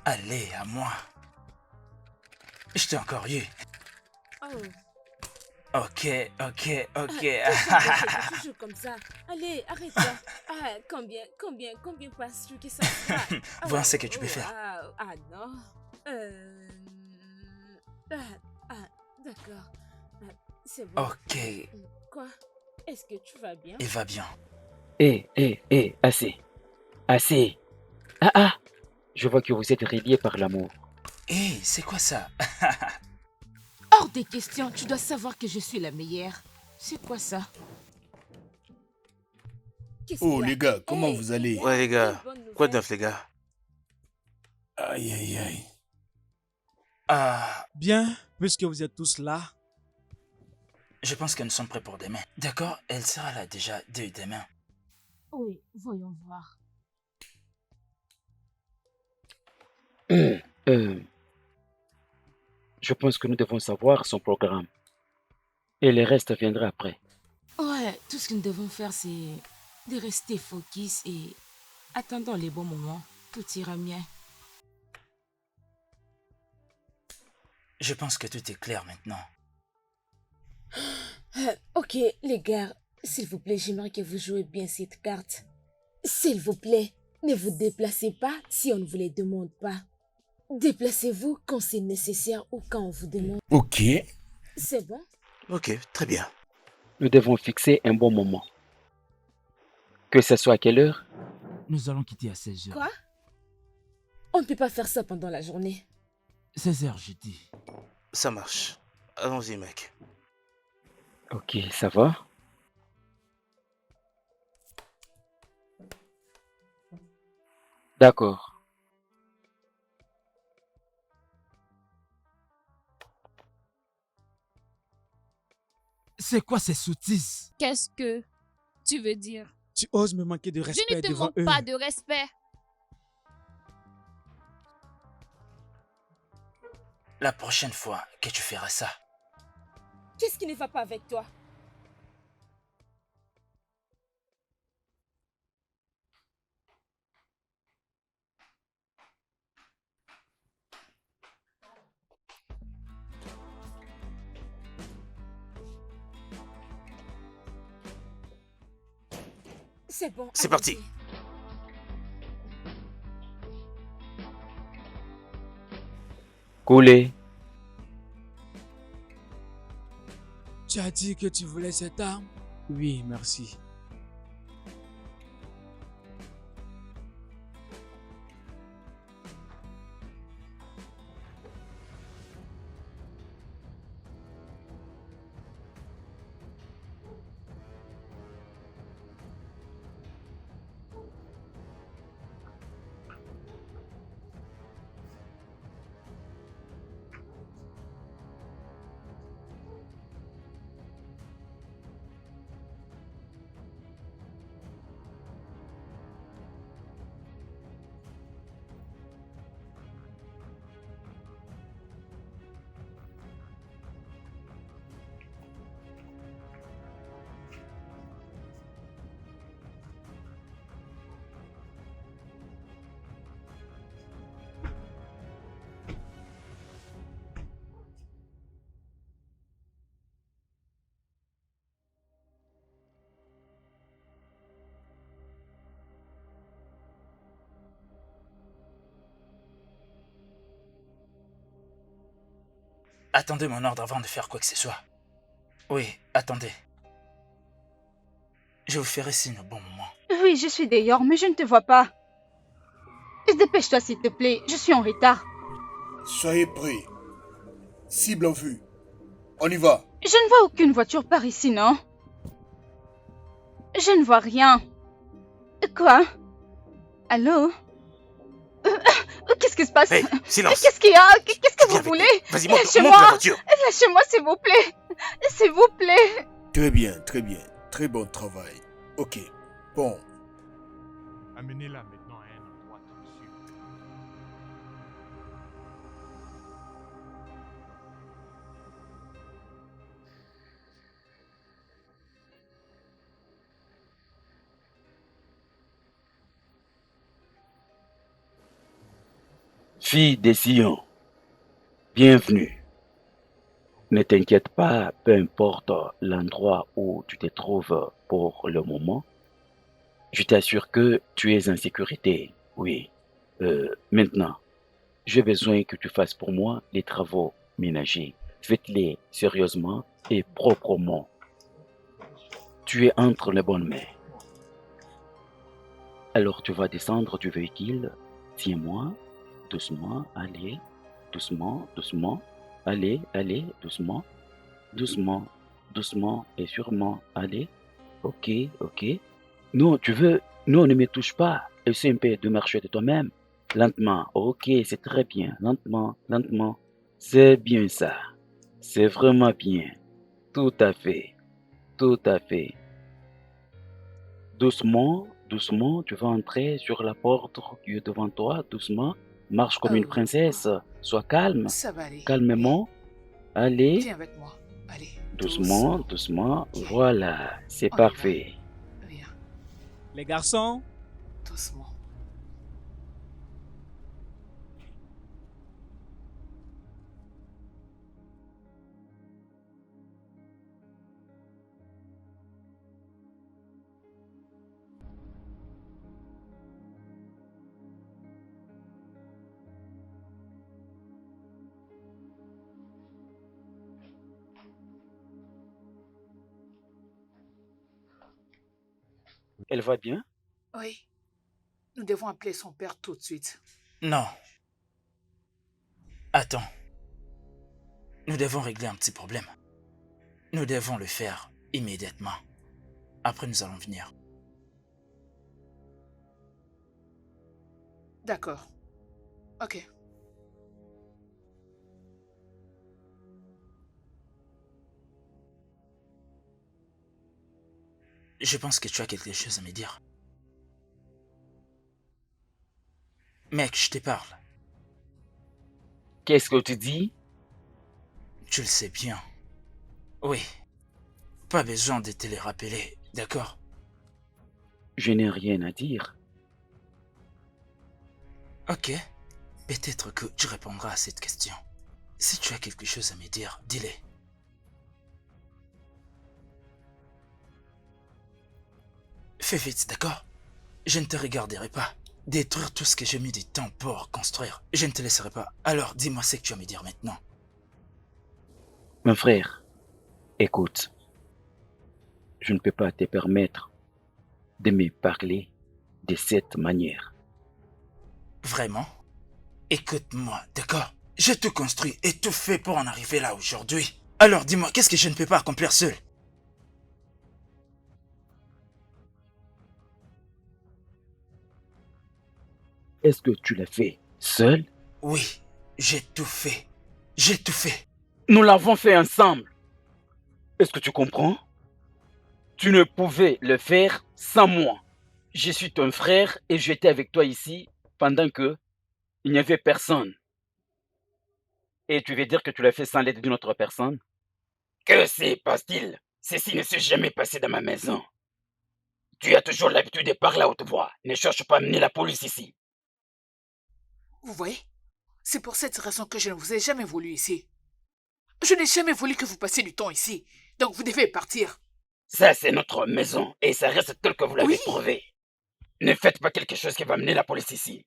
Allez, à moi. Je t'ai encore eu. Oh. Ok. Qu'est-ce que tu joues comme ça? Allez, arrête-toi. Combien penses-tu que ça sera? Vois ce que tu peux faire. Non. D'accord. C'est bon. Ok, Quoi? Est-ce que tu vas bien? il va bien. Assez. Assez. Je vois que vous êtes reliés par l'amour. Hé, c'est quoi ça? Hors des questions, tu dois savoir que je suis la meilleure. C'est quoi ça? Qu'est-ce Oh qu'il y a? les gars, comment Hey, vous allez? Ouais, les gars. quelle bonne Quoi de nouvelle. neuf, les gars? Aïe aïe aïe. Ah, Bien, puisque vous êtes tous là, je pense que nous sommes prêts pour demain. D'accord, elle sera là déjà dès demain. Oui, voyons voir. Je pense que nous devons savoir son programme. Et le reste viendra après. Ouais, tout ce que nous devons faire, c'est de rester focus et attendons les bons moments. Tout ira bien. Je pense que tout est clair maintenant. Ok, les gars, s'il vous plaît, j'aimerais que vous jouez bien cette carte. S'il vous plaît, ne vous déplacez pas si on ne vous les demande pas. Déplacez-vous quand c'est nécessaire ou quand on vous demande. Ok. C'est bon? Ok, très bien. Nous devons fixer un bon moment. Que ce soit à quelle heure? nous allons quitter à 16h. Quoi? On ne peut pas faire ça pendant la journée. 16h, j'ai dit. Ça marche. Allons-y, mec. Ok, ça va? D'accord. C'est quoi ces sottises? Qu'est-ce que tu veux dire? Tu oses me manquer de Je respect ne te devant manque eux. pas de respect. La prochaine fois que tu feras ça, Qu'est-ce qui ne va pas avec toi? C'est bon. C'est parti. allons-y. Coulez. Tu as dit que tu voulais cette arme? Oui, merci. attendez mon ordre avant de faire quoi que ce soit. Oui, attendez. Je vous ferai signe au bon moment. Oui, je suis dehors, mais je ne te vois pas. Dépêche-toi, s'il te plaît. Je suis en retard. Soyez prêts. Cible en vue. On y va. Je ne vois aucune voiture par ici, non? Je ne vois rien. Quoi? Allô? Qu'est-ce qui se passe? Hey, silence. Qu'est-ce qu'il y a? Qu'est-ce que Viens vous avec voulez? nous. Vas-y, monte la Lâchez-moi! voiture. Lâchez-moi, s'il vous plaît! S'il vous plaît! Très bien, très bien. Très bon travail. Ok. Bon. Amenez-la maintenant à un endroit sûr. Fille des Sion, bienvenue. Ne t'inquiète pas, peu importe l'endroit où tu te trouves pour le moment. Je t'assure que tu es en sécurité, oui. Maintenant, j'ai besoin que tu fasses pour moi les travaux ménagers. Faites-les sérieusement et proprement. Tu es entre les bonnes mains. Alors tu vas descendre du véhicule. Tiens-moi, doucement, allez, doucement, doucement, allez, allez, doucement, doucement, doucement et sûrement, allez. Ok, ok. Non, non, ne me touche pas. Essaie un peu de marcher de toi-même. Lentement, ok, c'est très bien. Lentement, lentement. C'est bien ça. C'est vraiment bien. Tout à fait. Tout à fait. Doucement, doucement, tu vas entrer sur la porte qui est devant toi. Doucement. Marche comme une Oh, princesse. Sois calme. ça va aller. Oui. Calmement. Allez. Viens avec moi. Allez, Doucement, doucement. doucement. Ok. Voilà. C'est On y va. parfait. Viens, Les garçons, doucement. Elle va bien? Oui. Nous devons appeler son père tout de suite. Non. Attends. Nous devons régler un petit problème. Nous devons le faire immédiatement. Après, nous allons venir. D'accord. Ok. Je pense que tu as quelque chose à me dire. Mec, je te parle. Qu'est-ce que tu dis? Tu le sais bien. Oui. Pas besoin de te les rappeler, d'accord? Je n'ai rien à dire. Ok. Peut-être que tu répondras à cette question. Si tu as quelque chose à me dire, dis-le. Fais vite, d'accord? Je ne te regarderai pas. Détruire tout ce que j'ai mis du temps pour construire. Je ne te laisserai pas. Alors, dis-moi ce que tu as à me dire maintenant. Mon frère, écoute, je ne peux pas te permettre de me parler de cette manière. Vraiment? Écoute-moi, d'accord? J'ai tout construit et tout fait pour en arriver là aujourd'hui. Alors dis-moi, qu'est-ce que je ne peux pas accomplir seul? Est-ce que tu l'as fait seul? Oui, j'ai tout fait. J'ai tout fait. Nous l'avons fait ensemble. Est-ce que tu comprends? Tu ne pouvais le faire sans moi. Je suis ton frère et j'étais avec toi ici pendant que il n'y avait personne. Et tu veux dire que tu l'as fait sans l'aide d'une autre personne? Que se passe-t-il? Ceci ne s'est jamais passé dans ma maison. Tu as toujours l'habitude de parler à haute voix. Ne cherche pas à amener la police ici. Vous voyez? C'est pour cette raison que je ne vous ai jamais voulu ici. Je n'ai jamais voulu que vous passiez du temps ici. Donc vous devez partir. Ça, c'est notre maison et ça reste tel que vous l'avez Oui. trouvé. Ne faites pas quelque chose qui va amener la police ici.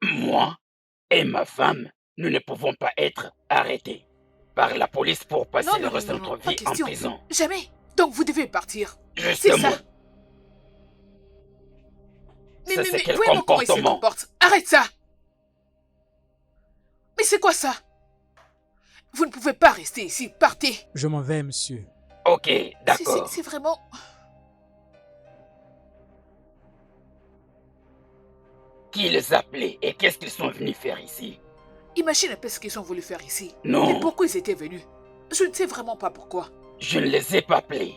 Moi et ma femme, nous ne pouvons pas être arrêtés par la police pour passer Non, le non, non, reste de non, notre non, pas vie en question. prison. Jamais. Donc vous devez partir. C'est Justement, ça. Mais ça c'est quel voyez-moi comment il se comportement? comporte. Arrête ça. Mais c'est quoi ça? Vous ne pouvez pas rester ici. Partez. je m'en vais, monsieur. Ok, d'accord. C'est vraiment... Qui les appelait et qu'est-ce qu'ils sont venus faire ici? Imagine un peu ce qu'ils ont voulu faire ici. Non. Et pourquoi ils étaient venus. Je ne sais vraiment pas pourquoi. Je ne les ai pas appelés.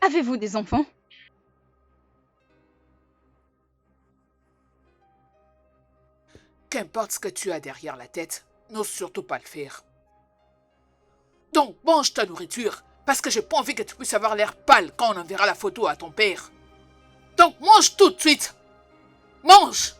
Avez-vous des enfants? Qu'importe ce que tu as derrière la tête, n'ose surtout pas le faire. Donc, mange ta nourriture, parce que j'ai pas envie que tu puisses avoir l'air pâle quand on enverra la photo à ton père. Donc, mange tout de suite. Mange!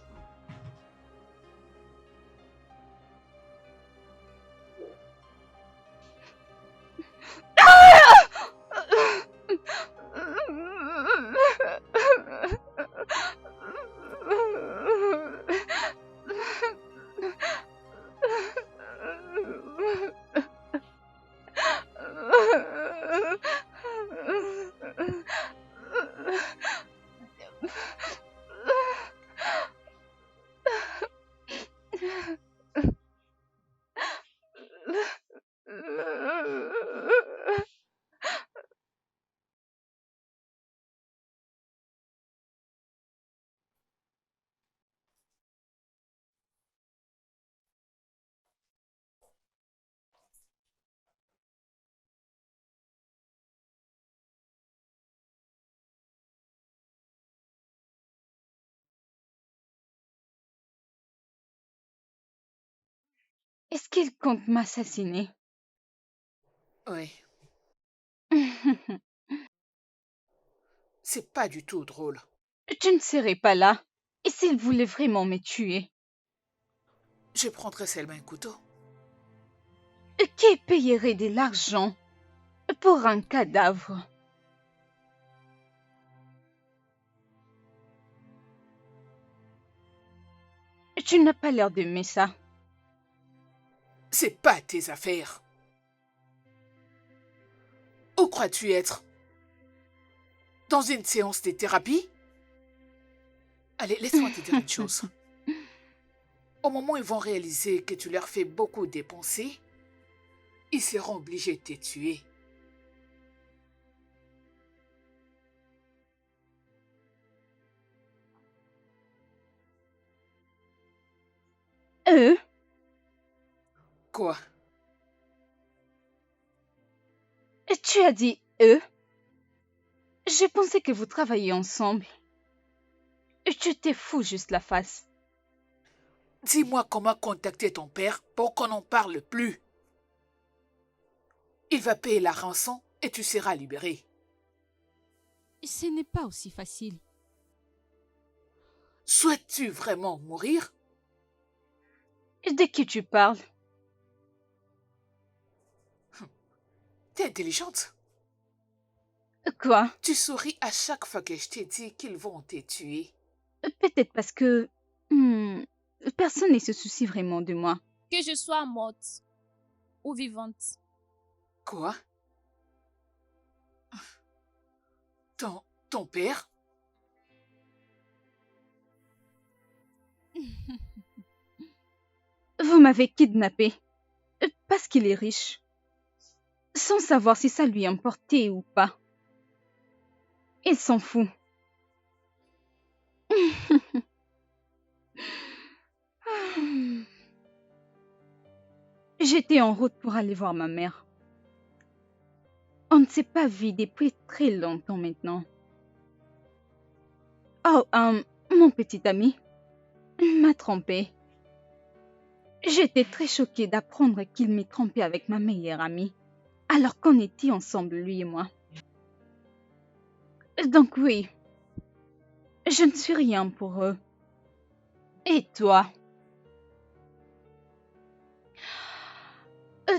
Est-ce qu'il compte m'assassiner? Oui, c'est pas du tout drôle. Je ne serai pas là. Et s'il voulait vraiment me tuer? Je prendrai seulement un couteau. Qui payerait de l'argent pour un cadavre? Tu n'as pas l'air d'aimer ça. C'est pas tes affaires. Où crois-tu être? Dans une séance de thérapie? Allez, laisse-moi te dire une chose. Au moment où ils vont réaliser que tu leur fais beaucoup dépenser, ils seront obligés de te tuer. Eux? Quoi? Tu as dit eux? Je pensais que vous travailliez ensemble. Tu t'es fou juste la face. Dis-moi comment contacter ton père pour qu'on n'en parle plus. Il va payer la rançon et tu seras libéré. Ce n'est pas aussi facile. Souhaites-tu vraiment mourir? De qui tu parles? T'es intelligente. Quoi? Tu souris à chaque fois que je t'ai dit qu'ils vont te tuer. Peut-être parce que personne ne se soucie vraiment de moi. Que je sois morte ou vivante. Quoi? Ton père? Vous m'avez kidnappé parce qu'il est riche, sans savoir si ça lui importait ou pas. Il s'en fout. J'étais en route pour aller voir ma mère. On ne s'est pas vu depuis très longtemps maintenant. Oh, mon petit ami m'a trompée. J'étais très choquée d'apprendre qu'il m'ait trompée avec ma meilleure amie, alors qu'on était ensemble, lui et moi. Donc oui, je ne suis rien pour eux. Et toi?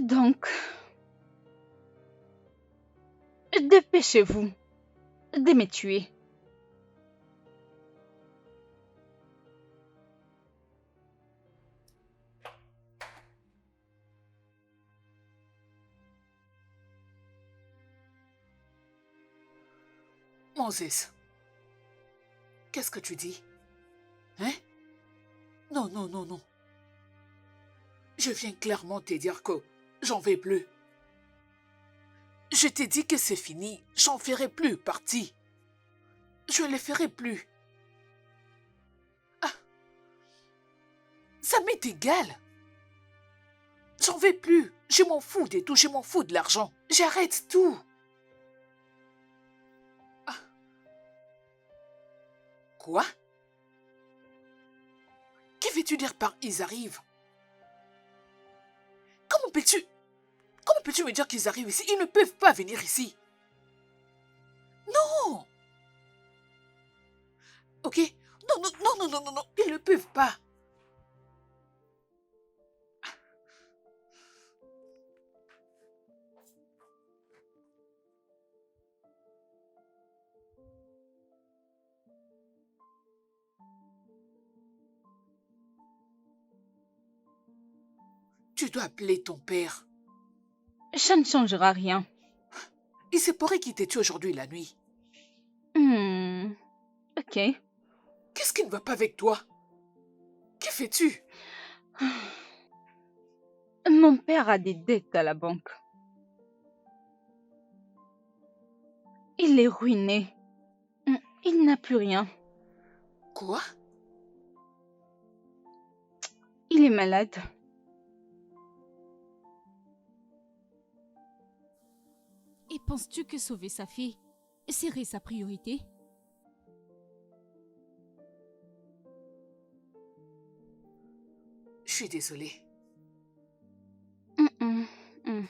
Donc, dépêchez-vous de me tuer. Moses, qu'est-ce que tu dis? Hein? Non, non, non, non. Je viens clairement te dire que j'en vais plus. Je t'ai dit que c'est fini, j'en ferai plus partie. Je ne les ferai plus. Ah, ça m'est égal. J'en vais plus. Je m'en fous de tout, je m'en fous de l'argent. J'arrête tout. Quoi? Que veux-tu dire par ils arrivent? Comment peux-tu me dire qu'ils arrivent ici? Ils ne peuvent pas venir ici. Non! Ok? Non, non, non, non, non, non, non, ils ne peuvent pas. Tu dois appeler ton père. Ça ne changera rien. Il se pourrait qu'il t'ait tué aujourd'hui la nuit. Ok. Qu'est-ce qui ne va pas avec toi? Que fais-tu? Mon père a des dettes à la banque. Il est ruiné. Il n'a plus rien. Quoi? Il est malade. Et penses-tu que sauver sa fille serait sa priorité? Je suis désolée. Hum, hum, hum.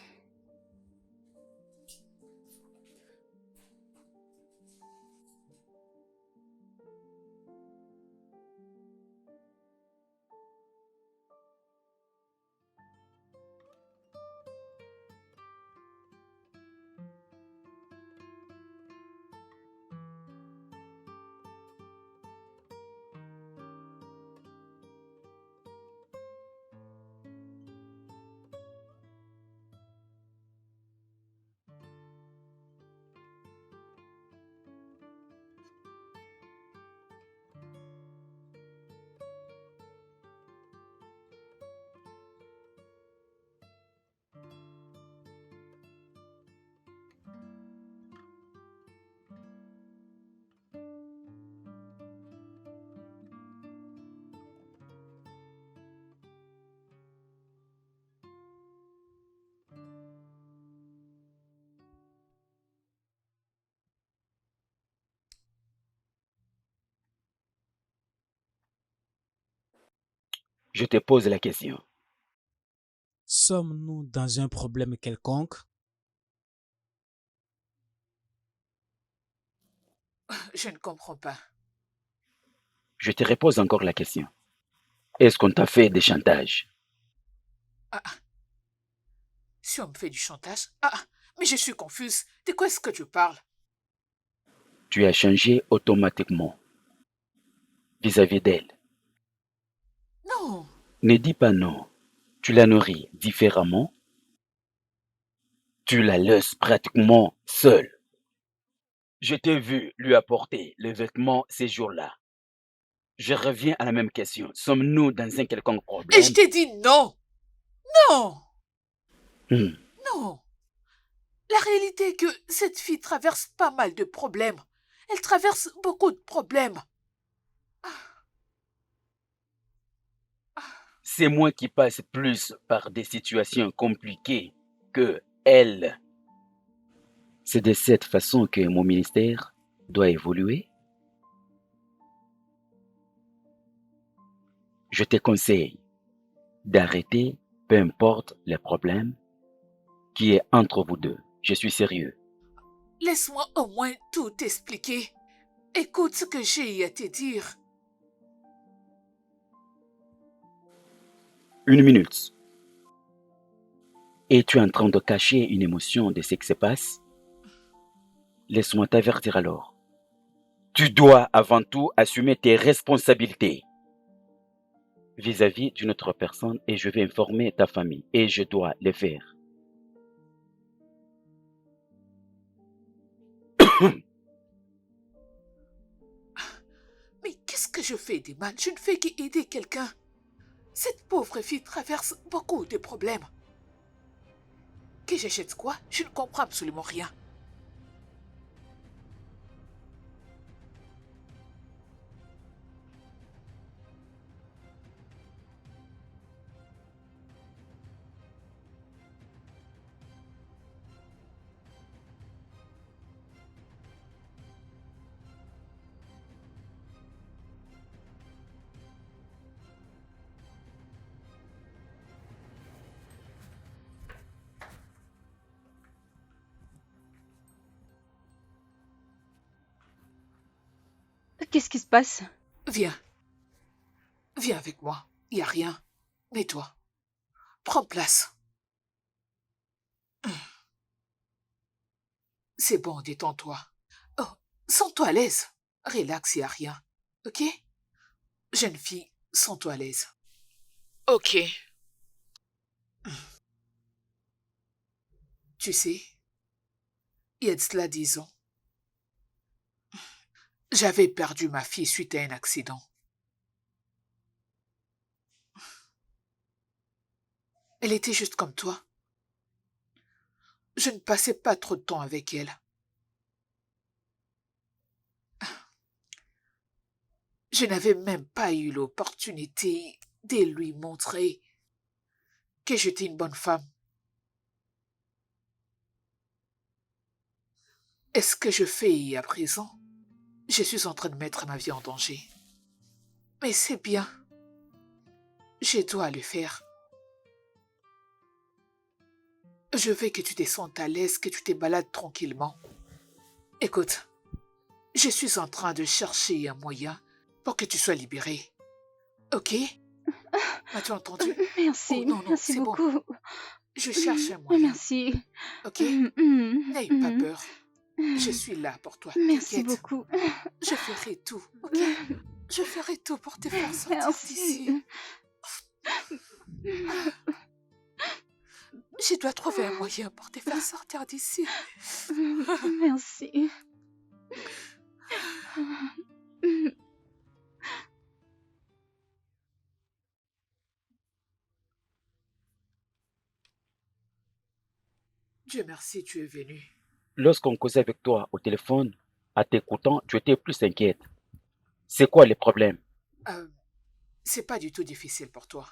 Je te pose la question. Sommes-nous dans un problème quelconque? Je ne comprends pas. Je te repose encore la question. Est-ce qu'on t'a fait des chantages? Ah, si on me fait du chantage? Ah, mais je suis confuse. De quoi est-ce que tu parles? Tu as changé automatiquement vis-à-vis d'elle. Non. Ne dis pas non. Tu la nourris différemment. Tu la laisses pratiquement seule. Je t'ai vu lui apporter les vêtements ces jours-là. Je reviens à la même question. Sommes-nous dans un quelconque Et je problème? t'ai dit non. Non. Hmm. Non. La réalité est que cette fille traverse pas mal de problèmes. Elle traverse beaucoup de problèmes. C'est moi qui passe plus par des situations compliquées que elle. C'est de cette façon que mon ministère doit évoluer. Je te conseille d'arrêter, peu importe les problèmes qui est entre vous deux. Je suis sérieux. Laisse-moi au moins tout expliquer. Écoute ce que j'ai à te dire. 1 minute. Es-tu en train de cacher une émotion de ce qui se passe? Laisse-moi t'avertir alors. Tu dois avant tout assumer tes responsabilités vis-à-vis d'une autre personne et je vais informer ta famille et je dois le faire. Mais qu'est-ce que je fais de mal? Je ne fais qu'aider quelqu'un. Cette pauvre fille traverse beaucoup de problèmes. Que j'achète quoi? Je ne comprends absolument rien. Qu'est-ce qui se passe? Viens. Viens avec moi. Y a rien. Mets-toi. Prends place. C'est bon, détends-toi. Oh, sens-toi à l'aise. Relax, y a rien. Ok? Jeune fille, sens-toi à l'aise. Ok. Tu sais, il y a de cela 10 ans, j'avais perdu ma fille suite à un accident. Elle était juste comme toi. Je ne passais pas trop de temps avec elle. Je n'avais même pas eu l'opportunité de lui montrer que j'étais une bonne femme. Et ce que je fais à présent, je suis en train de mettre ma vie en danger. Mais c'est bien. Je dois le faire. Je veux que tu te sentes à l'aise, que tu te balades tranquillement. Écoute, je suis en train de chercher un moyen pour que tu sois libérée. Ok? M'as-tu entendu? Merci, Oh, non, merci c'est beaucoup. bon. Je cherche un moyen. Merci. Ok? N'aie pas peur. Je suis là pour toi. Merci T'inquiète. beaucoup. Je ferai tout, ok? Je ferai tout pour te faire sortir d'ici. Merci. Je dois trouver un moyen pour te faire sortir d'ici. Merci. Dieu merci, tu es venu. Lorsqu'on causait avec toi au téléphone, à t'écoutant, tu étais plus inquiète. C'est quoi les problèmes? C'est pas du tout difficile pour toi.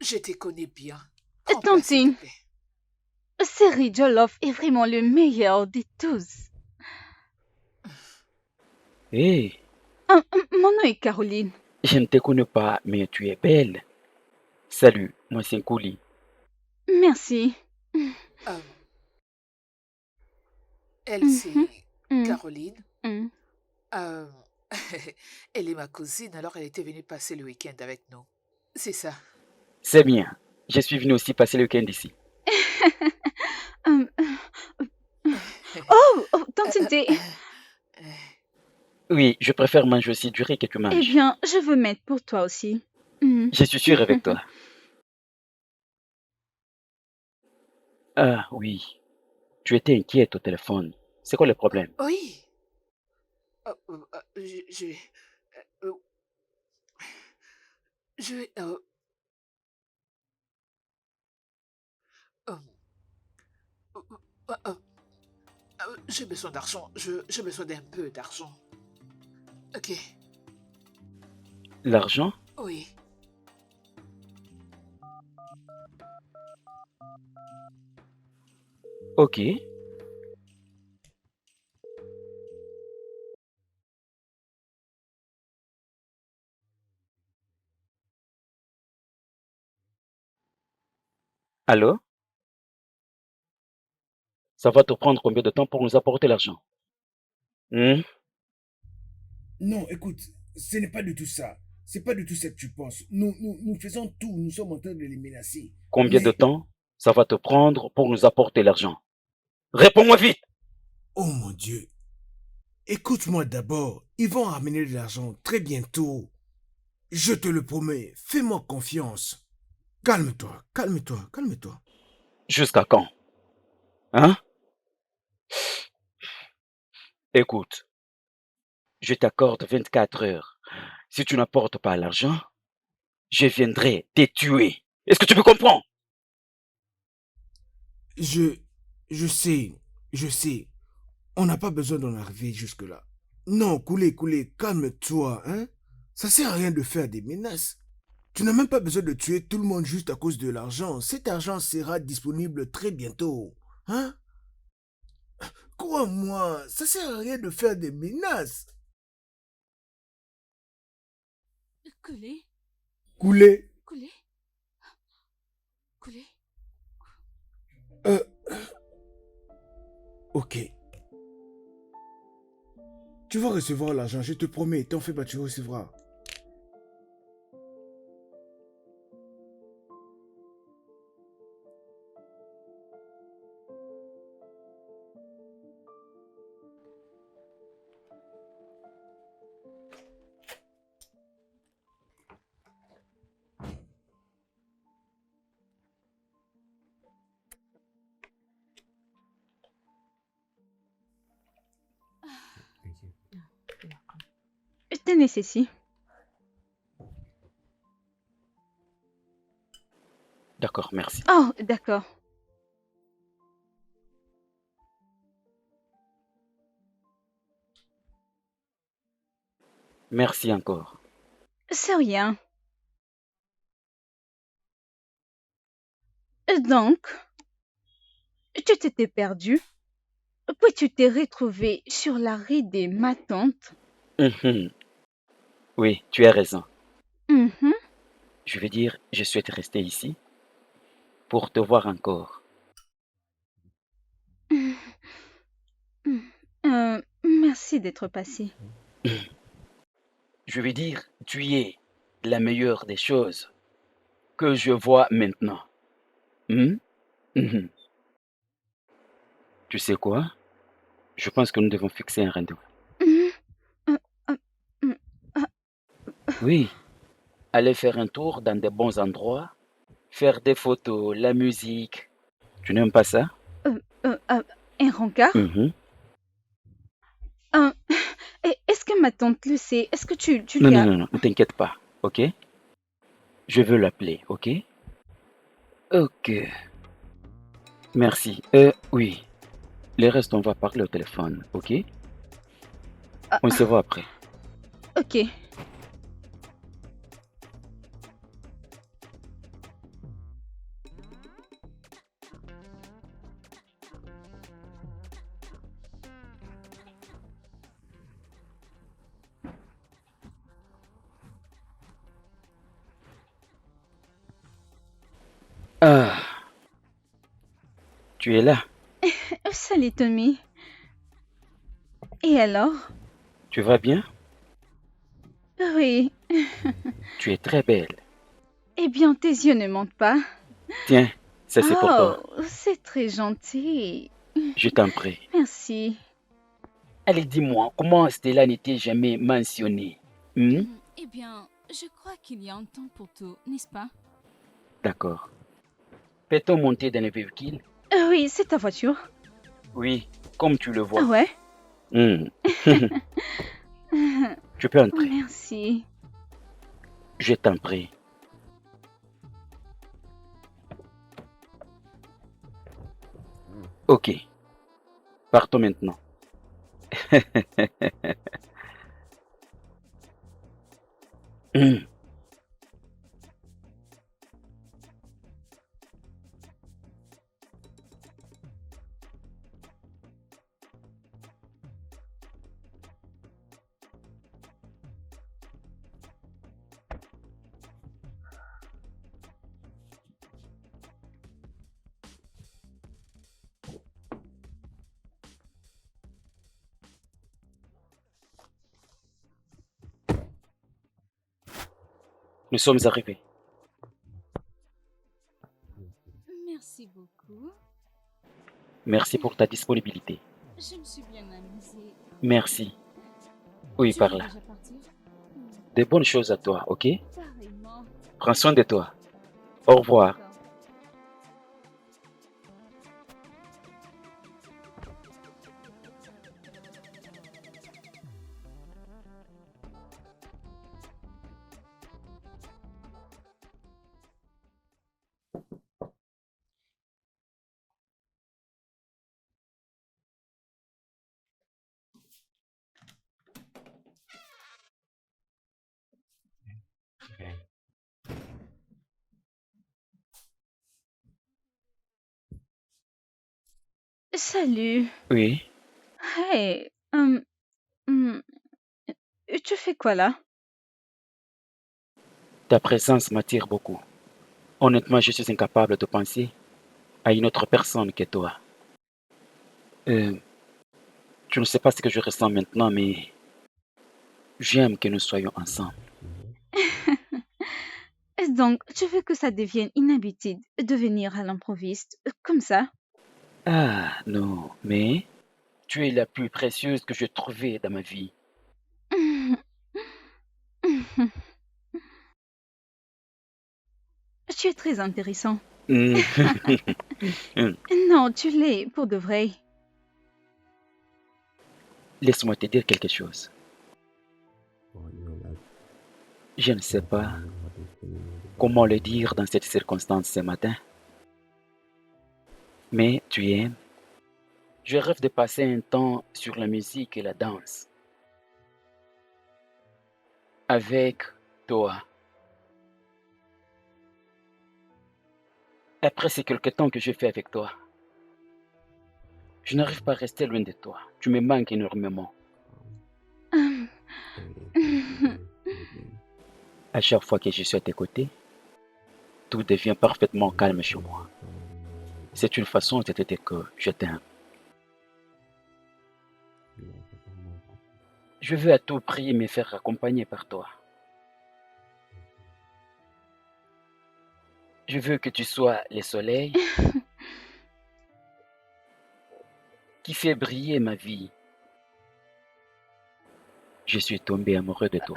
Je te connais bien. Prends place, s'il Tantine, te plaît. Seri Jollof est vraiment le meilleur de tous. Hé, Mon nom est Caroline. je ne te connais pas, mais tu es belle. Salut, moi c'est Nkouli. Merci. Elle, c'est Mhm. Caroline. Mm. Elle est ma cousine, alors elle était venue passer le week-end avec nous. C'est ça. C'est bien. Je suis venu aussi passer le week-end ici. Oh, Tantine T. Oui, je préfère manger aussi du riz que tu Eh manges. bien, je veux mettre pour toi aussi. Mm. Je suis sûr avec toi. Ah oui, tu étais inquiète au téléphone. C'est quoi le problème? Oui. Je... euh, je... euh, j'ai besoin d'argent. J'ai besoin d'un peu d'argent. Ok. L'argent? Oui. Ok. Allô? Ça va te prendre combien de temps pour nous apporter l'argent? Hmm? Non, écoute, ce n'est pas du tout ça. C'est pas du tout ça que tu penses. Nous faisons tout. Nous sommes en train de les menacer. Combien de Mais, temps ça va te prendre pour nous apporter l'argent? Réponds-moi vite! oh mon Dieu. Écoute-moi d'abord. Ils vont ramener de l'argent très bientôt. Je te le promets. Fais-moi confiance. Calme-toi, calme-toi, calme-toi. Jusqu'à quand? Hein? Écoute, je t'accorde 24 heures. Si tu n'apportes pas l'argent, je viendrai te tuer. Est-ce que tu me comprends? Je sais. On n'a pas besoin d'en arriver jusque-là. Non, Koulé, calme-toi, hein. Ça sert à rien de faire des menaces. Tu n'as même pas besoin de tuer tout le monde juste à cause de l'argent. Cet argent sera disponible très bientôt, hein. Crois-moi, ça sert à rien de faire des menaces. Coulé, Koulé, coulé, coulé. ok. Tu vas recevoir l'argent, je te promets. T'en fais pas, tu recevras. Tenez ceci. D'accord, merci. Oh, d'accord. Merci encore. C'est rien. Donc, tu t'étais perdu, puis tu t'es retrouvé sur la rue de ma tante. Mhm. Oui, tu as raison. Mhm. Je veux dire, je souhaite rester ici pour te voir encore. Merci d'être passé. Je veux dire, tu es la meilleure des choses que je vois maintenant. Hmm? Mhm. Tu sais quoi? Je pense que nous devons fixer un rendez-vous. Mhm. Euh, euh, mm, ah, Oui, aller faire un tour dans de bons endroits, faire des photos, la musique. Tu n'aimes pas ça? un rencard? Mhm. Euh, Est-ce que ma tante le sait? Est-ce que tu Non, lui non, as... non, non, ne t'inquiète pas, ok? Je veux l'appeler, ok? Ok, merci. Oui, le reste, on va parler au téléphone, ok? Ah, On se voit après. ok. Ah, tu es là? Salut Tommy. Et alors? Tu vas bien? Oui. Tu es très belle. Eh bien, tes yeux ne mentent pas. Tiens, ça c'est pour toi. Oh, c'est très gentil. Je t'en prie. Merci. Allez, dis-moi, comment Stella n'était jamais mentionnée? Hmm? Eh bien, je crois qu'il y a un temps pour tout, n'est-ce pas? D'accord. Peut-on monter dans le véhicule? Oui, c'est ta voiture. Oui, comme tu le Ah vois. ouais? Hmm. Tu peux entrer. Merci. Je t'en prie. Ok, partons maintenant. Hmm. Nous sommes arrivés. Merci beaucoup. Merci pour ta disponibilité. Je me suis bien amusée. Merci. Oui, Tu par veux là. déjà partir? Des bonnes choses à toi, ok? Carrément. Prends soin de toi. Au revoir. D'accord. Salut. Oui, Hey, tu fais quoi là? ta présence m'attire beaucoup. Honnêtement, je suis incapable de penser à une autre personne que toi. Euh, tu ne sais pas ce que je ressens maintenant, mais J'aime que nous soyons ensemble. Donc, tu veux que ça devienne une habitude de venir à l'improviste, comme ça? Ah, non, mais tu es la plus précieuse que j'ai trouvée dans ma vie. Tu es très intéressant. Hmm. Non, tu l'es, pour de vrai. Laisse-moi te dire quelque chose. Je ne sais pas comment le dire dans cette circonstance ce matin, mais tu aimes. Je rêve de passer un temps sur la musique et la danse avec toi. Après ces quelques temps que j'ai fait avec toi, je n'arrive pas à rester loin de toi. Tu me manques énormément. À chaque fois que je suis à tes côtés, tout devient parfaitement calme chez moi. C'est une façon de te dire que je t'aime. Je veux à tout prix me faire accompagner par toi. Je veux que tu sois le soleil qui fait briller ma vie. Je suis tombé amoureux de toi.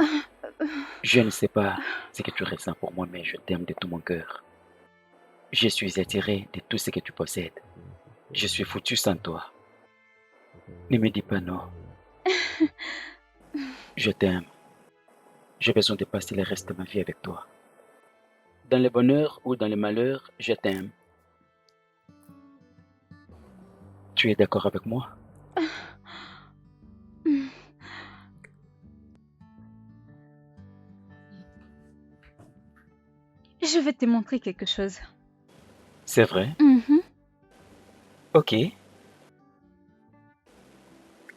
Je ne sais pas ce que tu ressens pour moi, mais je t'aime de tout mon cœur. Je suis attiré de tout ce que tu possèdes. Je suis foutu sans toi. Ne me dis pas non. Je t'aime. J'ai besoin de passer le reste de ma vie avec toi. Dans le bonheur ou dans le malheur, je t'aime. Tu es d'accord avec moi? Je vais te montrer quelque chose. C'est vrai? Mhm. Ok.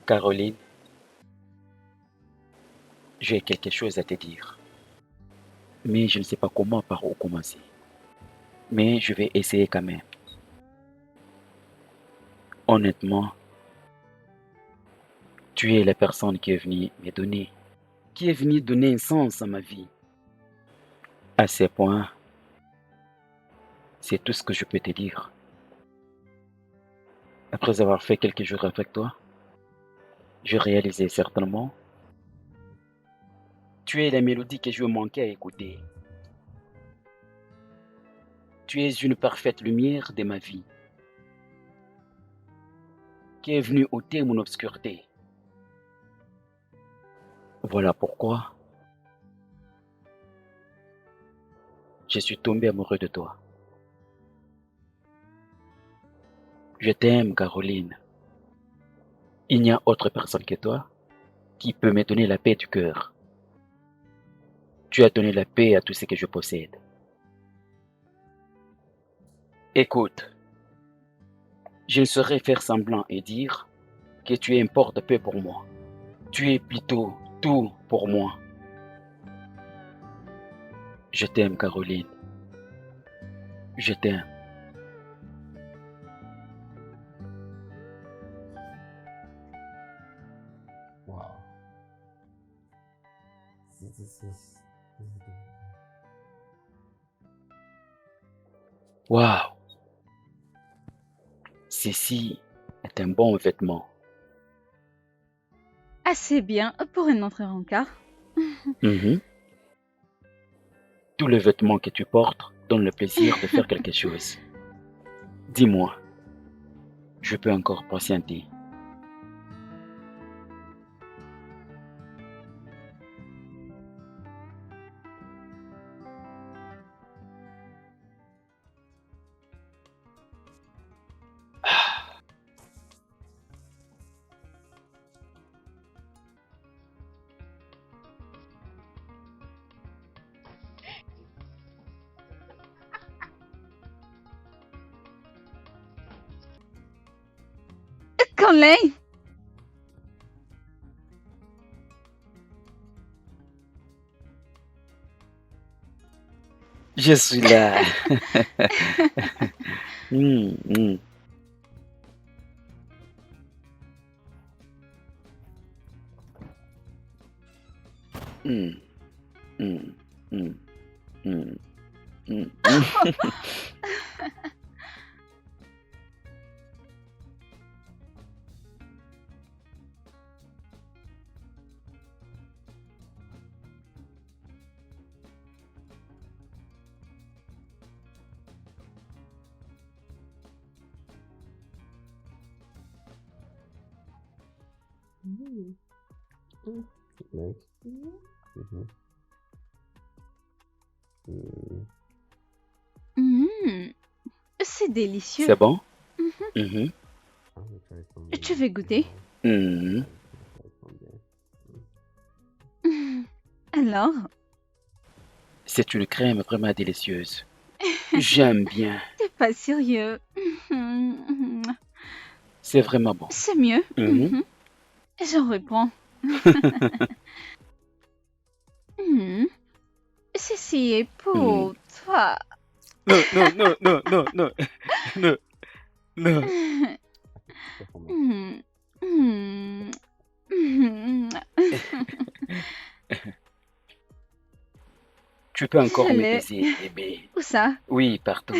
Caroline, j'ai quelque chose à te dire. Mais je ne sais pas comment par où commencer. Mais je vais essayer quand même. Honnêtement, tu es la personne qui est venue me donner, qui est venue donner un sens à ma vie. À ce point, c'est tout ce que je peux te dire. Après avoir fait quelques jours avec toi, je réalisais certainement, tu es la mélodie que je manquais à écouter. Tu es une parfaite lumière de ma vie, qui est venue ôter mon obscurité. Voilà pourquoi je suis tombé amoureux de toi. Je t'aime, Caroline. Il n'y a autre personne que toi qui peut me donner la paix du cœur. Tu as donné la paix à tout ce que je possède. Écoute, je ne saurais faire semblant et dire que tu importes peu pour moi. Tu es plutôt tout pour moi. Je t'aime, Caroline. Je t'aime. Waouh! Ceci est un bon vêtement. Assez bien pour un autre rencard. Mhm. Tous les vêtements que tu portes donnent le plaisir de faire quelque chose. Dis-moi, je peux encore patienter. Colin! Je suis là. Mm, mm. Hmm, hmm, hmm, hmm, hmm. Mhm. C'est délicieux. C'est bon? Mhm. Mhm, Tu veux goûter? mhm. Mhm. Alors? C'est une crème vraiment délicieuse. J'aime bien. T'es pas sérieux. Mhm. C'est vraiment bon. C'est mieux. Mhm. Mhm. J'en reprends. Mhm. Ceci est pour Hmm. toi. Non, non, non, non, non, non, non, non. Mhm. Mhm. Mhm. Tu peux encore Je me l'ai. baiser, bébé. Où ça? Oui, partout.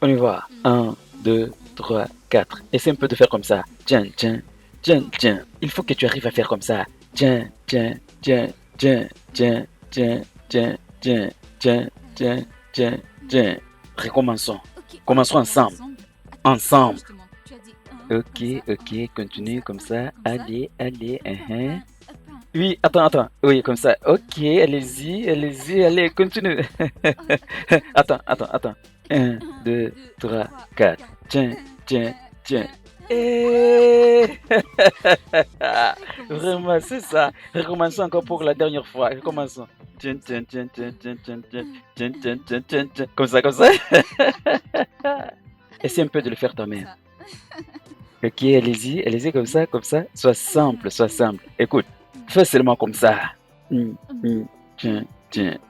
On y va. 1, 2, 3, 4. Essaie un peu de faire comme ça. Tiens, tiens, tiens, tiens. Il faut que tu arrives à faire comme ça. Tiens, tiens, tiens, tiens, tiens, tiens, tiens, tiens, tiens, tiens, tiens, tiens. Recommençons. Commençons ensemble. Ensemble. Ok, ok, continue comme ça. Allez, allez. Oui, attends, attends. Oui, comme ça. Ok, allez-y, allez-y, allez, continue. Attends, attends, attends. 1, 2, 3, 4. Tiens, tiens, tiens. Eh. Vraiment, c'est ça. Recommençons encore pour la dernière fois. Recommençons. Tiens, tiens, tiens, tiens, tiens, tiens, tiens, tiens, tiens, tiens, tiens, tiens. Comme ça, comme ça. Essaie un peu de le faire toi-même. Ok, allez-y, allez-y comme ça, comme ça. Sois simple, sois simple. Écoute, fais seulement comme ça. Tiens, tiens,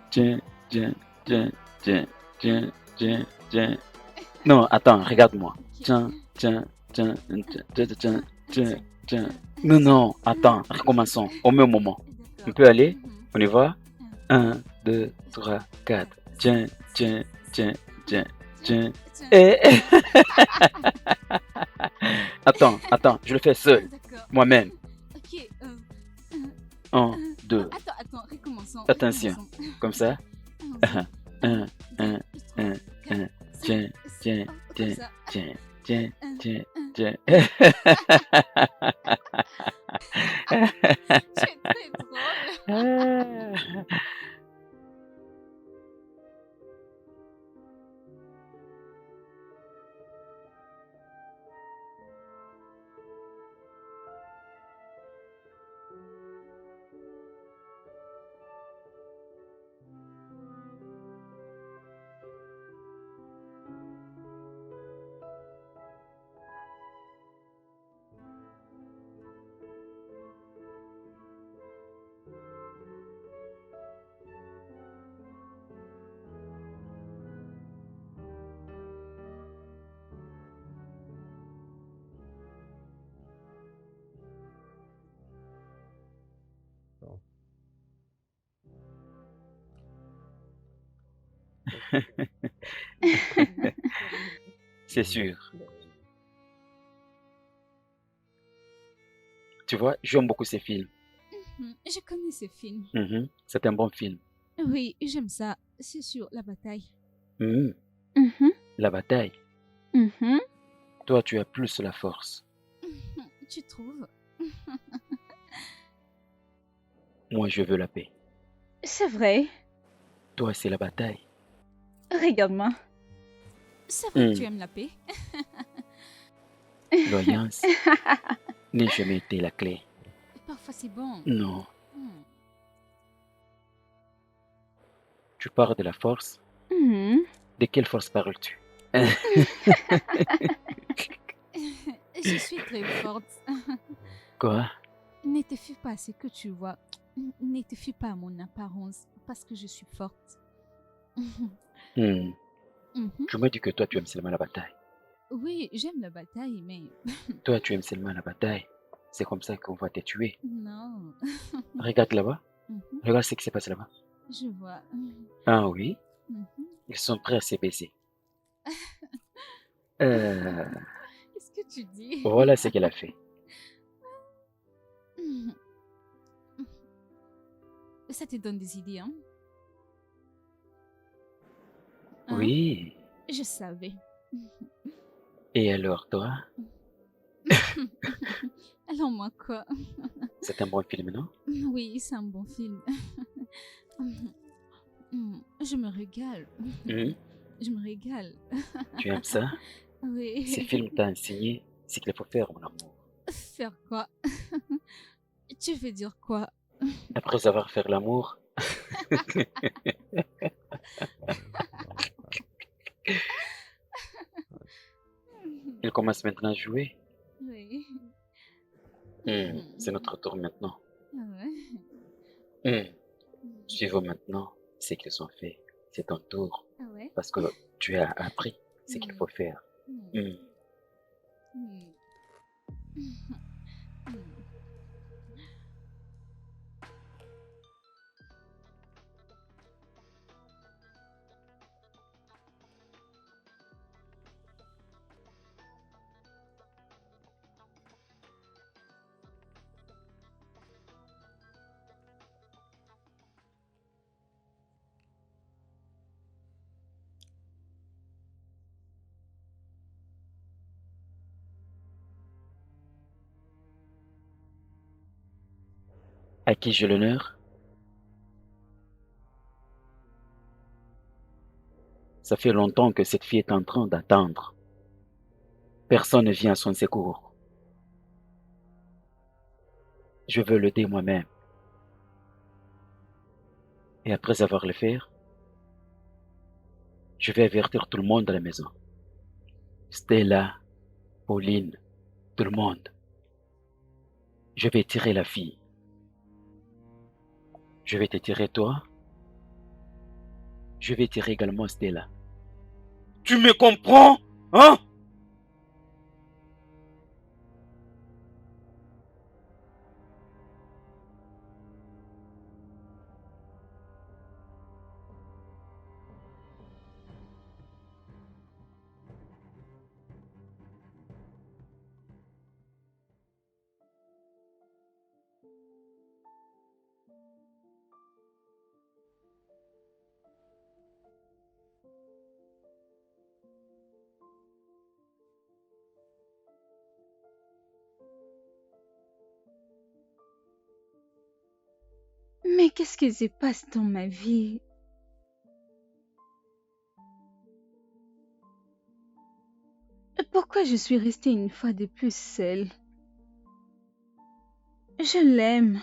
tiens, tiens, tiens, tiens, tiens, tiens, tiens. Non, attends, regarde-moi. Tiens, tiens, tiens, tiens, tiens, tiens, tiens, tiens. Non, non, attends, recommençons au même moment. On peut aller? On y va? 1, 2, 3, 4. Tiens, tiens, tiens, tiens, tiens. Et... Attends, attends, je le fais seul, moi-même. Ok. 1, 2. Attends, recommençons. Attention, comme ça. 1, 1, 1, 1. Tiens, tiens, tiens, tiens, tiens, tiens, tiens. Tu es très drôle. C'est sûr. Tu vois, j'aime beaucoup ces films. Je connais ce film. C'est un bon film. Oui, j'aime ça. C'est sur la bataille. Mhm. Mhm. La bataille. Mhm. Toi, tu as plus la force. Tu trouves? Moi, je veux la paix. C'est vrai. Toi, c'est la bataille. Regarde-moi. C'est vrai que tu aimes la paix. L'alliance n'a jamais été la clé. Parfois, c'est bon. Non. Tu parles de la force? Mhm. De quelle force parles-tu? Je suis très forte. Quoi? Ne te fie pas à ce que tu vois. Ne te fie pas à mon apparence parce que je suis forte. Mhm. Tu m'as dit que toi, tu aimes seulement la bataille. Oui, j'aime la bataille, mais Toi, tu aimes seulement la bataille. C'est comme ça qu'on va te tuer. non. Regarde là-bas. Mhm. Regarde ce qui se passe là-bas. Je vois. Ah oui, Mhm. ils sont prêts à se baiser. Euh, Qu'est-ce que tu dis? voilà ce qu'elle a fait. Mhm. Ça te donne des idées, hein? Hein? Oui. Je savais. Et alors, toi, Alors moi quoi? c'est un bon film, non? Oui, c'est un bon film. Je me régale. Hmm? Je me régale. Tu aimes ça? Ce Oui. film t'a enseigné ce qu'il faut faire, mon amour. Faire quoi? Tu veux dire quoi? Après avoir fait l'amour, il commence maintenant à jouer. Oui. C'est notre tour maintenant. Ah ouais? Suivons maintenant ce qu'ils ont fait. C'est ton tour. Ah ouais? Parce que tu as appris ce qu'il faut faire. Mm. À qui j'ai l'honneur? Ça fait longtemps que cette fille est en train d'attendre. Personne ne vient à son secours. Je veux l'aider moi-même. Et après avoir le fait, je vais avertir tout le monde à la maison. Stella, Pauline, tout le monde. Je vais tirer la fille. Je vais te tirer toi. Je vais tirer également Stella. Tu me comprends, hein? Mais qu'est-ce qui se passe dans ma vie? Pourquoi je suis restée une fois de plus seule? Je l'aime.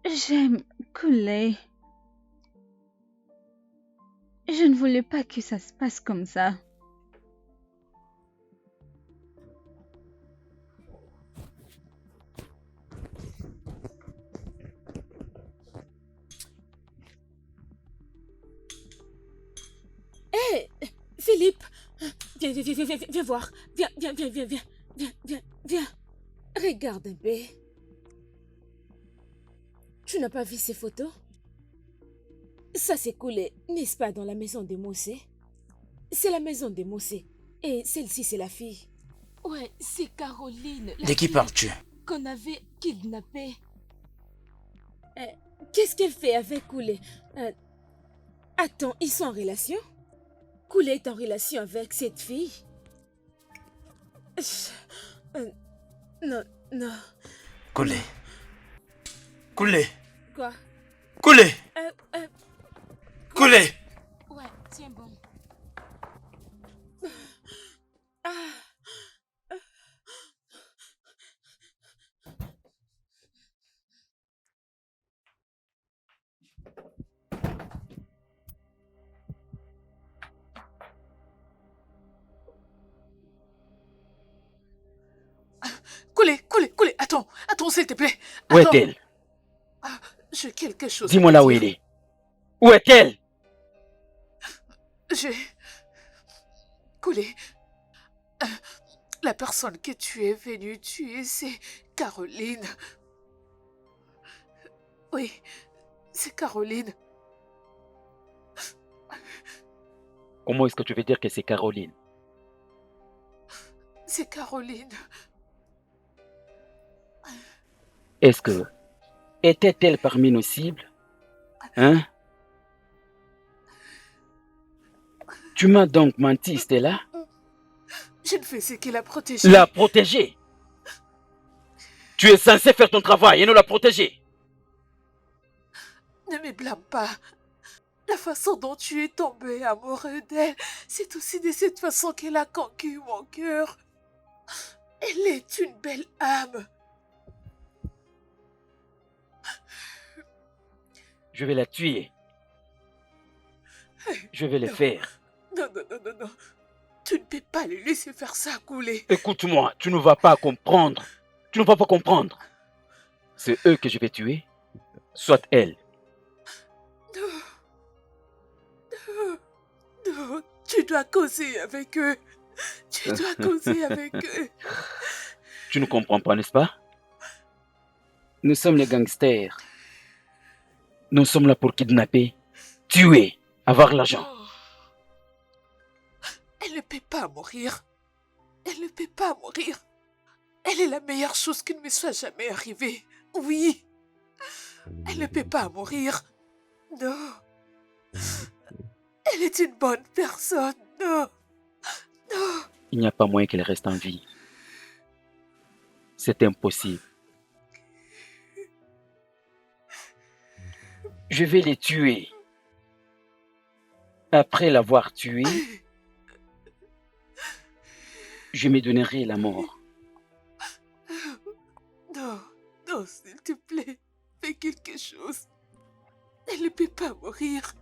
J'aime Couler. Je ne voulais pas que ça se passe comme ça. Hé, Philippe, viens voir. Viens. Regarde un peu. Tu n'as pas vu ces photos? Ça s'est coulé, n'est-ce pas, dans la maison de Mossé? C'est la maison de Mossé. Et celle-ci, c'est la fille. Ouais, c'est Caroline. De qui parles-tu? Qu'on avait kidnappée. Qu'est-ce qu'elle fait avec Koulé? Attends, ils sont en relation? Koulé est en relation avec cette fille? Non. Coulé. Coulé. Quoi? Coulé. Coulé. Ouais, tiens bon. Coulé, attends, s'il te plaît. Où Attends. est-elle? J'ai quelque chose. Dis-moi à là te où dire. elle est. Où est-elle? J'ai... Coulé. La personne que tu es venue tuer, c'est Caroline. Oui, c'est Caroline. Comment est-ce que tu veux dire que c'est Caroline? C'est Caroline. Est-ce que... Était-elle parmi nos cibles? Hein? Tu m'as donc menti, Stella? Je ne faisais que la protéger. La protéger? Tu es censé faire ton travail et non la protéger. Ne me blâme pas. La façon dont tu es tombé amoureux d'elle, c'est aussi de cette façon qu'elle a conquis mon cœur. Elle est une belle âme. Je vais la tuer. Je vais le faire. Non, non, non, non, non. Tu ne peux pas le laisser faire ça, Couler. Écoute-moi, tu ne vas pas comprendre. Tu ne vas pas comprendre. C'est eux que je vais tuer, soit elle. Non. Non. Non. Tu dois causer avec eux. Tu dois causer avec eux. Tu ne comprends pas, n'est-ce pas? Nous sommes les gangsters. Nous sommes là pour kidnapper, tuer, avoir l'argent. Oh. Elle ne peut pas mourir. Elle ne peut pas mourir. Elle est la meilleure chose qui ne me soit jamais arrivée. Oui. Elle ne peut pas mourir. Non. Elle est une bonne personne. Non. Non. Il n'y a pas moyen qu'elle reste en vie. C'est impossible. Je vais les tuer. Après l'avoir tué, je me donnerai la mort. Non, non, s'il te plaît, fais quelque chose. Elle ne peut pas mourir.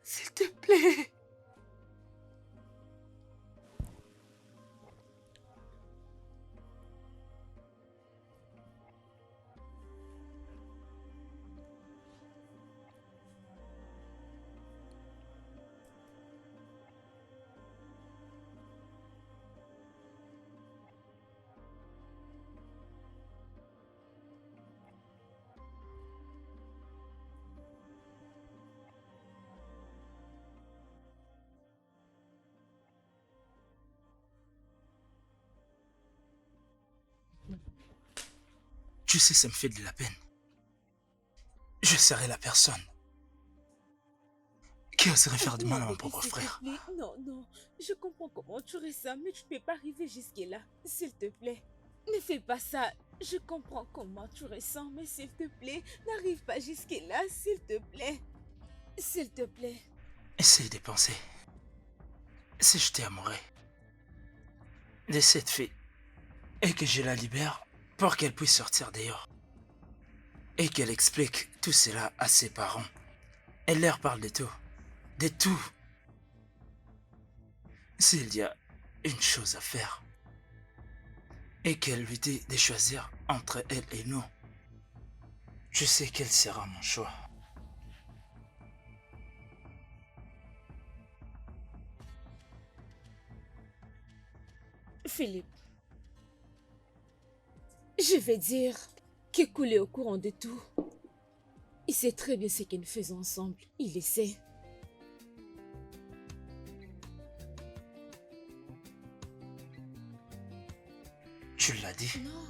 S'il te plaît. Tu sais, ça me fait de la peine. Je serais la personne qui oserait faire du mal à mon propre frère. Non, non, je comprends comment tu ressens, mais tu ne peux pas arriver jusque-là. S'il te plaît, ne fais pas ça. Je comprends comment tu ressens, mais s'il te plaît, n'arrive pas jusque-là, s'il te plaît. S'il te plaît. Essaye de penser. Si j'étais amoureux de cette fille et que je la libère pour qu'elle puisse sortir dehors et qu'elle explique tout cela à ses parents, elle leur parle de tout. De tout. S'il y a une chose à faire et qu'elle lui dit de choisir entre elle et nous, je sais quel sera mon choix. Philippe, je vais dire que Coulé est au courant de tout. Il sait très bien ce que nous faisons ensemble. Il le sait. Tu l'as dit? Non.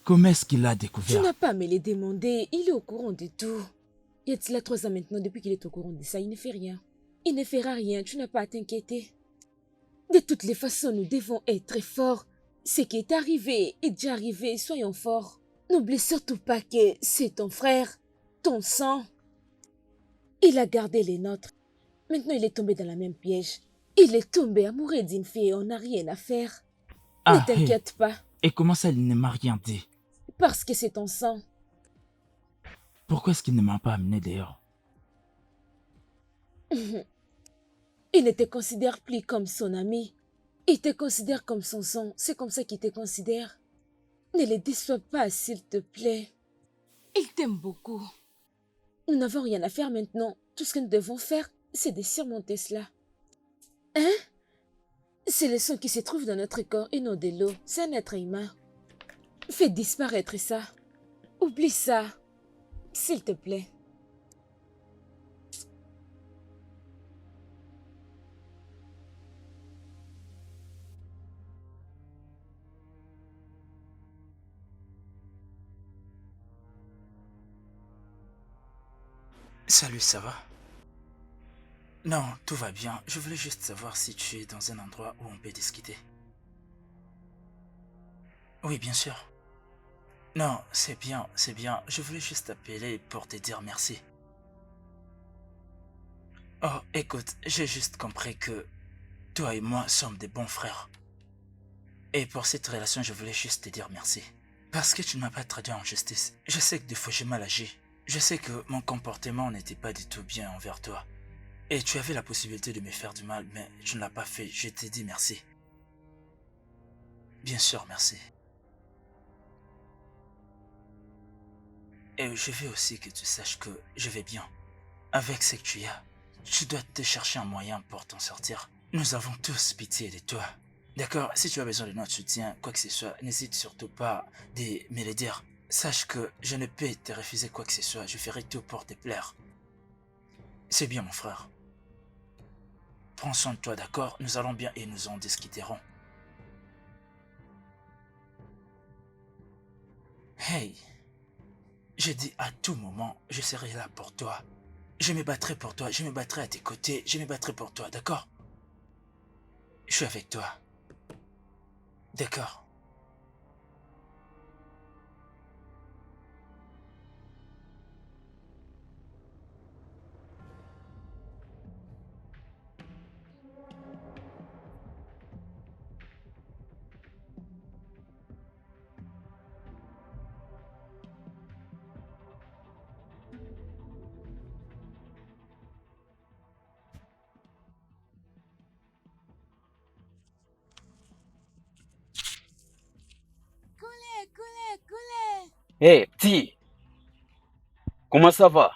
Comment est-ce qu'il l'a Tu découvert? n'as pas à me les demander. Il est au courant de tout. Y a-t-il 3 ans maintenant, depuis qu'il est au courant de ça, il ne fait rien. Il ne fera rien, tu n'as pas à t'inquiéter. De toutes les façons, nous devons être très forts. Ce qui est arrivé est déjà arrivé, soyons forts. N'oublie surtout pas que c'est ton frère, ton sang. Il a gardé les nôtres. Maintenant, il est tombé dans la même piège. Il est tombé amoureux d'une fille et on n'a rien à faire. Ne Ah, hé. t'inquiète pas, Et comment ça, il ne m'a rien dit? parce que c'est ton sang. Pourquoi est-ce qu'il ne m'a pas amené dehors? Il ne te considère plus comme son ami. Il te considère comme son sang. C'est comme ça qu'il te considère. Ne le déçois pas, s'il te plaît. Il t'aime beaucoup. Nous n'avons rien à faire maintenant. Tout ce que nous devons faire, c'est de surmonter cela. Hein? C'est le sang qui se trouve dans notre corps et non de l'eau. C'est un être humain. Fais disparaître ça. Oublie ça. S'il te plaît. Salut, ça va? Non, tout va bien. Je voulais juste savoir si tu es dans un endroit où on peut discuter. Oui, bien sûr. Non, c'est bien, c'est bien. Je voulais juste t'appeler pour te dire merci. Oh, écoute, j'ai juste compris que toi et moi sommes des bons frères. Et pour cette relation, je voulais juste te dire merci. Parce que tu ne m'as pas traduit en justice. Je sais que des fois j'ai mal agi. Je sais que mon comportement n'était pas du tout bien envers toi. Et tu avais la possibilité de me faire du mal, mais tu ne l'as pas fait. Je t'ai dit merci. Bien sûr, merci. Et je veux aussi que tu saches que je vais bien. Avec ce que tu as, tu dois te chercher un moyen pour t'en sortir. Nous avons tous pitié de toi. D'accord? Si tu as besoin de notre soutien, quoi que ce soit, n'hésite surtout pas de me le dire. Sache que je ne peux te refuser quoi que ce soit. Je ferai tout pour te plaire. C'est bien, mon frère. Prends soin de toi, d'accord? Nous allons bien et nous en discuterons. Hey! J'ai dit à tout moment, je serai là pour toi. Je me battrai pour toi, je me battrai à tes côtés, je me battrai pour toi, d'accord? Je suis avec toi. D'accord. Hé, petit, comment ça va?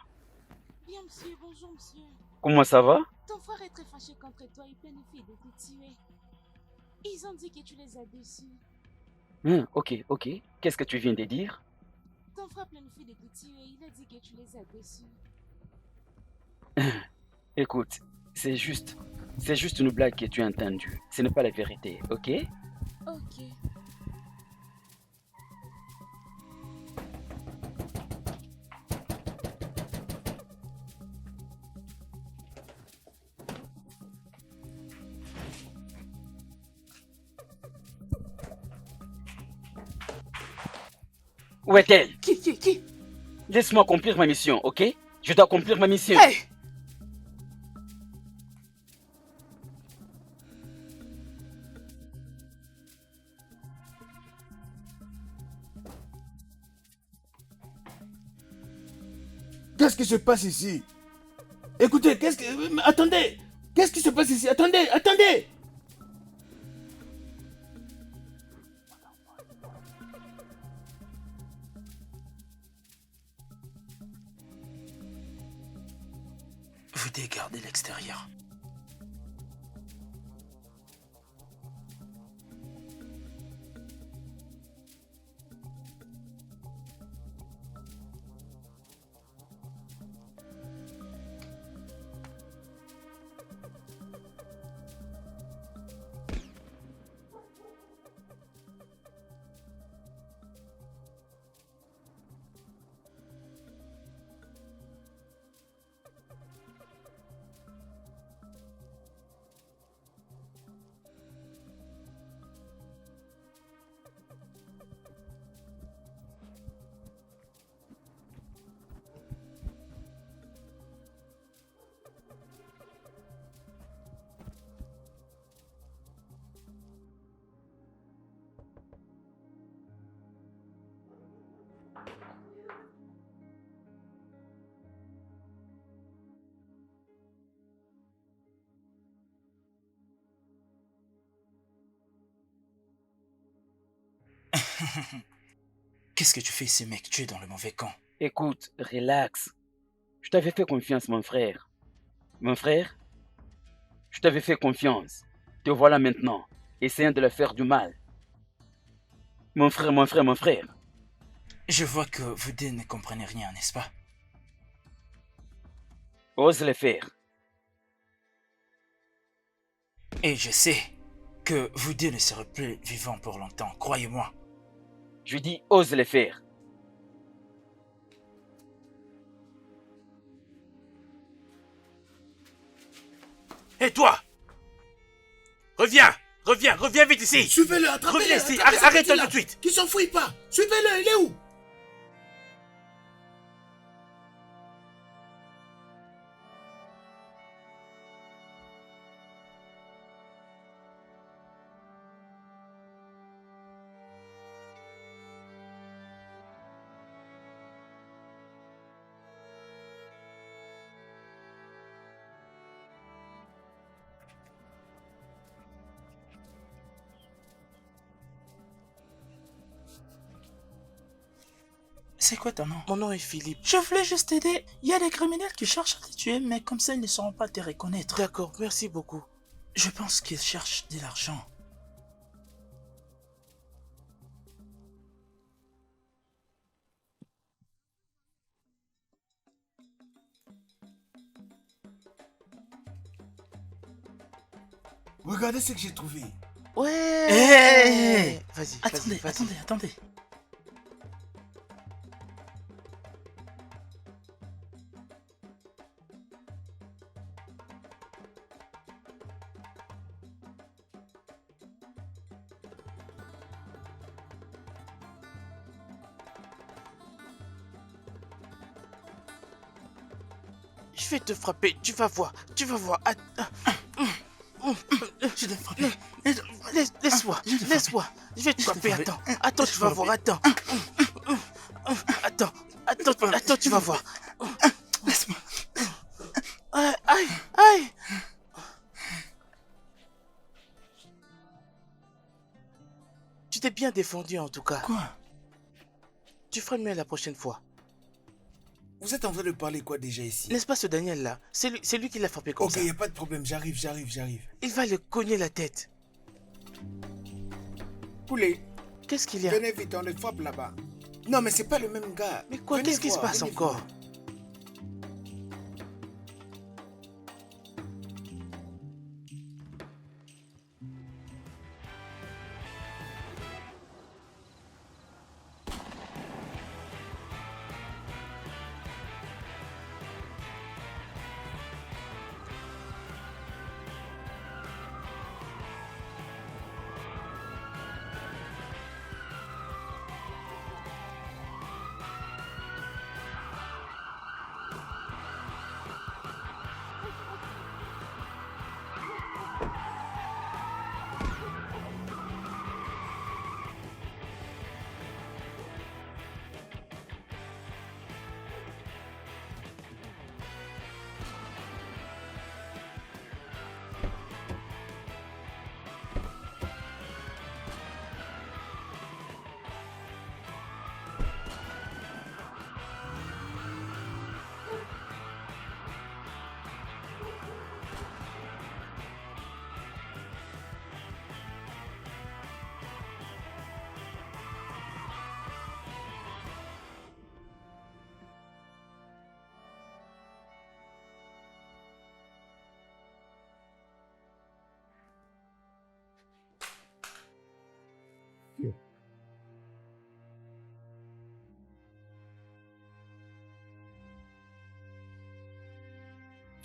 Bien, monsieur, bonjour, monsieur. Comment ça va? Ton frère est très fâché contre toi et planifie de te tuer. Ils ont dit que tu les as déçus. Ok. Qu'est-ce que tu viens de dire? Ton frère planifie de te tuer. Il a dit que tu les as déçus. Écoute, c'est juste une blague que tu as entendue. Ce n'est pas la vérité, ok? Ok. Où est-elle? Qui? Laisse-moi accomplir ma mission, ok? Je dois accomplir ma mission. Hey! Qu'est-ce qui se passe ici? Écoutez, qu'est-ce que... Attendez! Qu'est-ce qui se passe ici? Attendez! Vous dégardez l'extérieur. Qu'est-ce que tu fais ici, mec? Tu es dans le mauvais camp. Écoute, relax. Je t'avais fait confiance, mon frère. Mon frère, je t'avais fait confiance. Te voilà maintenant, essayant de leur faire du mal. Mon frère, mon frère, mon frère. Je vois que vous deux ne comprenez rien, n'est-ce pas? Ose le faire. Et je sais que vous deux ne serez plus vivants pour longtemps, croyez-moi. Je dis, ose le faire. Hé, toi! Reviens! Reviens vite ici! Suivez-le, attrapez-le. Reviens ici, attrapez ce arrête-toi petit-là, tout de suite! Qu'il s'enfuit pas. Suivez-le, il est où? C'est quoi ton nom? Mon nom est Philippe. Je voulais juste t'aider. Il y a des criminels qui cherchent à te tuer, mais comme ça, ils ne sauront pas te reconnaître. D'accord, merci beaucoup. Je pense qu'ils cherchent de l'argent. Regardez ce que j'ai trouvé. Ouais! Hé! Vas-y, Attendez, vas-y. attendez. Je vais te frapper, tu vas voir. Je vais frapper. Laisse-moi, je vais te frapper, attends, tu vas voir, attends, tu vas voir. Laisse-moi. Aïe. Tu t'es bien défendu en tout cas. Quoi? Tu feras mieux la prochaine fois. Vous êtes en train de parler quoi déjà ici? N'est-ce pas ce Daniel là? C'est lui qui l'a frappé comme ça. Ok, y a pas de problème, j'arrive. Il va le cogner la tête. Poulet, Qu'est-ce qu'il y a? venez vite, on le frappe là-bas. Non, mais c'est pas le même gars. Mais quoi? Venez Qu'est-ce qui se voir, passe venez encore? voir.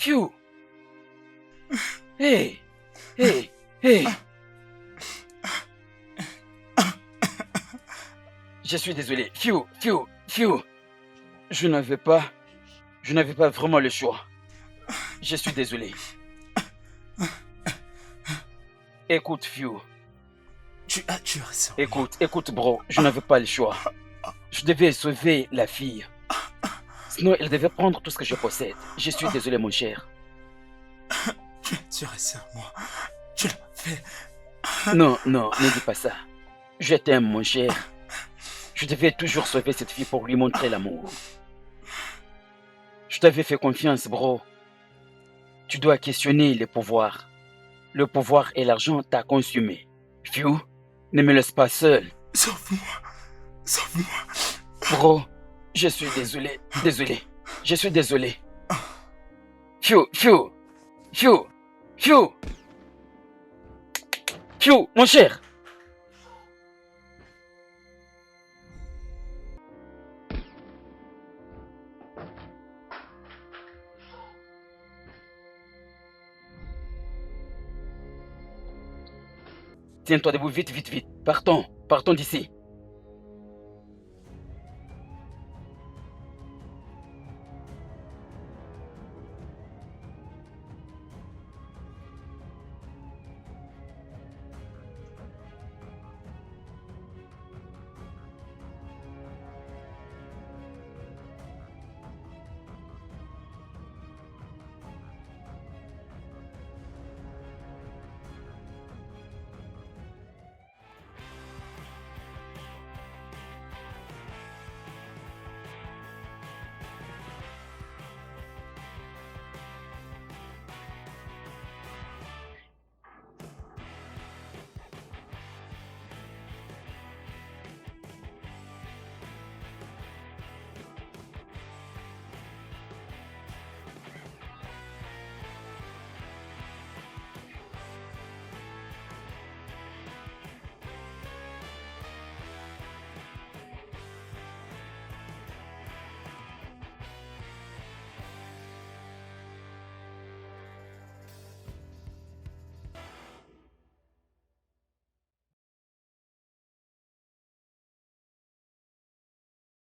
Phew. Hey. Je suis désolé. Phew. Je n'avais pas vraiment le choix. Je suis désolé. Écoute, Phew. Tu as raison. Écoute, bro. Je n'avais pas le choix. Je devais sauver la fille. Sinon, elle devait prendre tout ce que je possède. Je suis désolé, mon cher. Tu as tiré sur moi. Tu l'as fait. Non, non, ne dis pas ça. Je t'aime, mon cher. Je devais toujours sauver cette fille pour lui montrer l'amour. Je t'avais fait confiance, bro. Tu dois questionner les pouvoirs. Le pouvoir et l'argent t'a consumé. Fiu, ne me laisse pas seul. Sauve-moi. Sauve-moi. Bro, je suis désolé. Désolé. Je suis désolé. Fiu, Fiu, Fiu, Fiu. Fiu, mon cher. Tiens-toi debout, vite, vite, vite. Partons, partons d'ici.